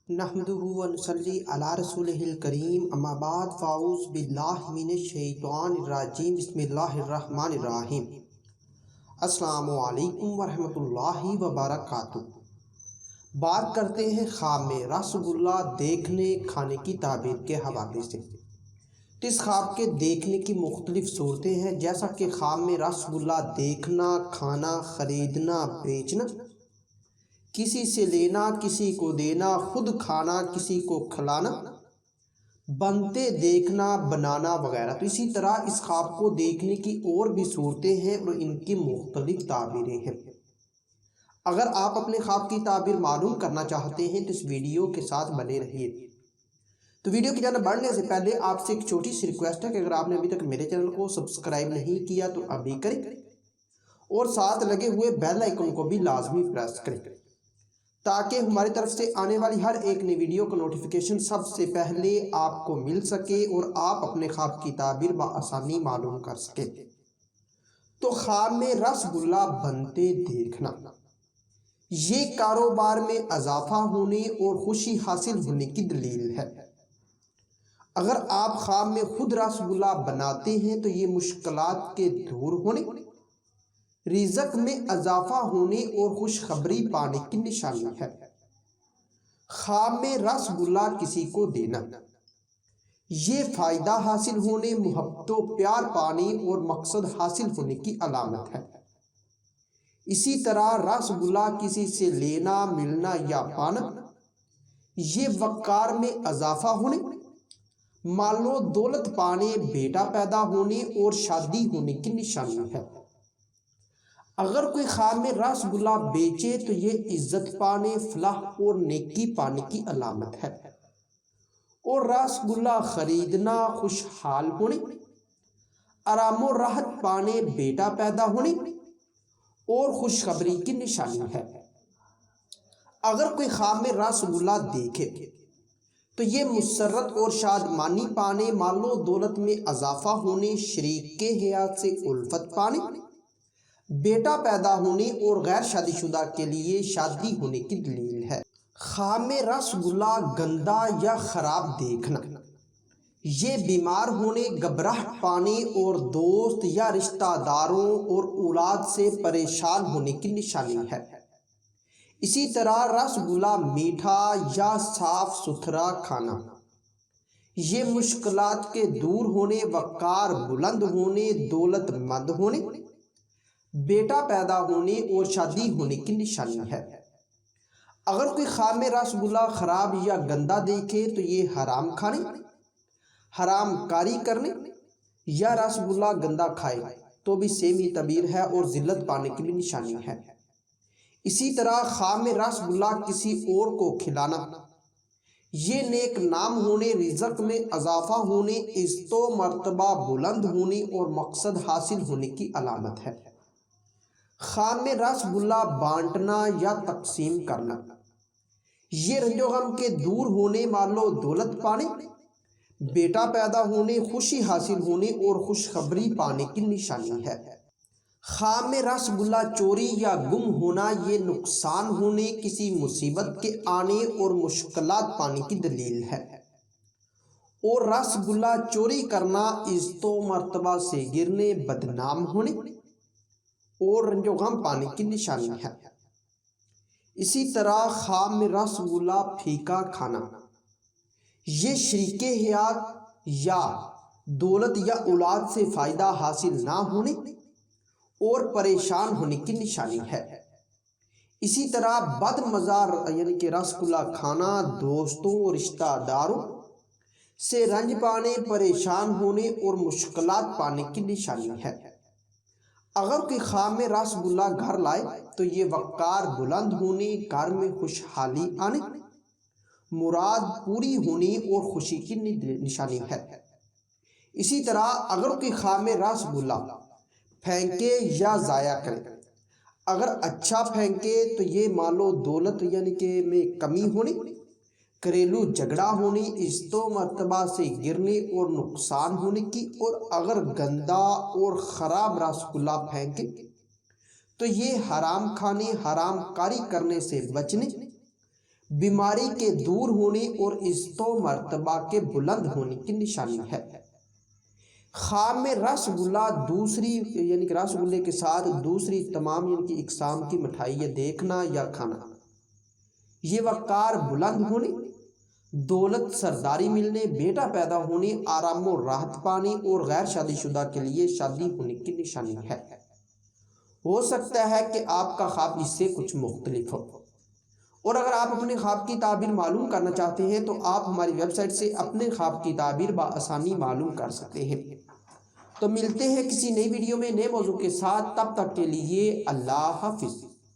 نحمدہ ونصلی علی رسولہ الکریم اما بعد فاعوذ باللہ من الشیطان الرجیم بسم اللہ الرحمن الرحیم السلام علیکم ورحمۃ اللہ وبرکاتہ۔ بات کرتے ہیں خواب میں رس گلہ دیکھنے کھانے کی تعبیر کے حوالے سے۔ اس خواب کے دیکھنے کی مختلف صورتیں ہیں، جیسا کہ خواب میں رس گلہ دیکھنا، کھانا، خریدنا، بیچنا، کسی سے لینا، کسی کو دینا، خود کھانا، کسی کو کھلانا، بنتے دیکھنا، بنانا وغیرہ۔ تو اسی طرح اس خواب کو دیکھنے کی اور بھی صورتیں ہیں اور ان کی مختلف تعبیریں ہیں۔ اگر آپ اپنے خواب کی تعبیر معلوم کرنا چاہتے ہیں تو اس ویڈیو کے ساتھ بنے رہیے۔ تو ویڈیو کی جانب بڑھنے سے پہلے آپ سے ایک چھوٹی سی ریکویسٹ ہے کہ اگر آپ نے ابھی تک میرے چینل کو سبسکرائب نہیں کیا تو ابھی کریں اور ساتھ لگے ہوئے بیل آئیکن کو بھی لازمی پریس کریں تاکہ ہماری طرف سے آنے والی ہر ایک نئی ویڈیو کا نوٹیفیکیشن سب سے پہلے آپ کو مل سکے اور آپ اپنے خواب کی تعبیر بآسانی معلوم کر سکیں۔ تو خواب میں رس گلہ بنتے دیکھنا، یہ کاروبار میں اضافہ ہونے اور خوشی حاصل ہونے کی دلیل ہے۔ اگر آپ خواب میں خود رس گلہ بناتے ہیں تو یہ مشکلات کے دور ہونے، رزق میں اضافہ ہونے اور خوشخبری پانے کی نشانی ہے۔ خواب میں رس گلہ کسی کو دینا، یہ فائدہ حاصل ہونے، محبت و پیار پانے اور مقصد حاصل ہونے کی علامت ہے۔ اسی طرح رس گلہ کسی سے لینا، ملنا یا پانا، یہ وقار میں اضافہ ہونے، مال و دولت پانے، بیٹا پیدا ہونے اور شادی ہونے کی نشانی ہے۔ اگر کوئی خواب میں رس گلہ بیچے تو یہ عزت پانے، فلاح اور نیکی پانے کی علامت ہے۔ اور رس گلہ خریدنا خوشحال ہونے، آرام و راحت پانے، بیٹا پیدا ہونے اور خوشخبری کی نشانی ہے۔ اگر کوئی خواب میں رس گلہ دیکھے تو یہ مسرت اور شادمانی پانے، مال و دولت میں اضافہ ہونے، شریک کے حیات سے الفت پانے، بیٹا پیدا ہونے اور غیر شادی شدہ کے لیے شادی ہونے کی دلیل ہے۔ خواب میں رس گلہ گندا یا خراب دیکھنا، یہ بیمار ہونے، گھبراہٹ پانے اور دوست یا رشتہ داروں اور اولاد سے پریشان ہونے کی نشانی ہے۔ اسی طرح رس گلہ میٹھا یا صاف ستھرا کھانا، یہ مشکلات کے دور ہونے، وقار بلند ہونے، دولت مند ہونے، بیٹا پیدا ہونے اور شادی ہونے کی نشانی ہے۔ اگر کوئی خواب میں رس گلہ خراب یا گندا دیکھے تو یہ حرام کھانے، حرام کاری کرنے یا رس گلہ گندا کھائے تو بھی سیم ہی تعبیر ہے اور ذلت پانے کی بھی نشانی ہے۔ اسی طرح خواب میں رس گلہ کسی اور کو کھلانا، یہ نیک نام ہونے، رزق میں اضافہ ہونے، عزت و مرتبہ بلند ہونے اور مقصد حاصل ہونے کی علامت ہے۔ خواب میں رس گلہ بانٹنا یا تقسیم کرنا، یہ رنج و غم کے دور ہونے، مال و دولت پانے، بیٹا پیدا ہونے، خوشی حاصل ہونے اور خوشخبری پانے کی نشانی ہے۔ خواب میں رس گلہ چوری یا گم ہونا، یہ نقصان ہونے، کسی مصیبت کے آنے اور مشکلات پانے کی دلیل ہے۔ اور رس گلہ چوری کرنا عزت و مرتبہ سے گرنے، بدنام ہونے اور رنج و غم پانے کی نشانی ہے۔ اسی طرح خواب میں رس گلہ پھیکا کھانا، یہ شریک حیات یا دولت یا اولاد سے فائدہ حاصل نہ ہونے اور پریشان ہونے کی نشانی ہے۔ اسی طرح بد مزہ یعنی کہ رس گلہ کھانا، دوستوں اور رشتہ داروں سے رنج پانے، پریشان ہونے اور مشکلات پانے کی نشانی ہے۔ اگر کوئی خواب میں رس گلہ گھر لائے تو یہ وقار بلند ہونے، گھر میں خوشحالی آنے، مراد پوری ہونے اور خوشی کی نشانی ہے۔ اسی طرح اگر کوئی خواب میں رس گلہ پھینکے یا ضائع کرے، اگر اچھا پھینکے تو یہ مال و دولت یعنی کہ میں کمی ہونے، گھریلو جھگڑا ہونے، عزت و مرتبہ سے گرنے اور نقصان ہونے کی، اور اگر گندا اور خراب رس گلہ پھینکے تو یہ حرام کھانے، حرام کاری کرنے سے بچنے، بیماری کے دور ہونے اور عزت و مرتبہ کے بلند ہونے کی نشانی ہے۔ خواب میں رس گلہ دوسری یعنی کہ رس گلے کے ساتھ دوسری تمام یعنی کہ اقسام کی مٹھائی دیکھنا یا کھانا، یہ وقار بلند ہونے، دولت سرداری ملنے، بیٹا پیدا ہونے، آرام و راحت پانے اور غیر شادی شدہ کے لیے شادی ہونے کی نشانی ہے۔ ہو سکتا ہے کہ آپ کا خواب اس سے کچھ مختلف ہو، اور اگر آپ اپنے خواب کی تعبیر معلوم کرنا چاہتے ہیں تو آپ ہماری ویب سائٹ سے اپنے خواب کی تعبیر بآسانی معلوم کر سکتے ہیں۔ تو ملتے ہیں کسی نئی ویڈیو میں نئے موضوع کے ساتھ، تب تک کے لیے اللہ حافظ۔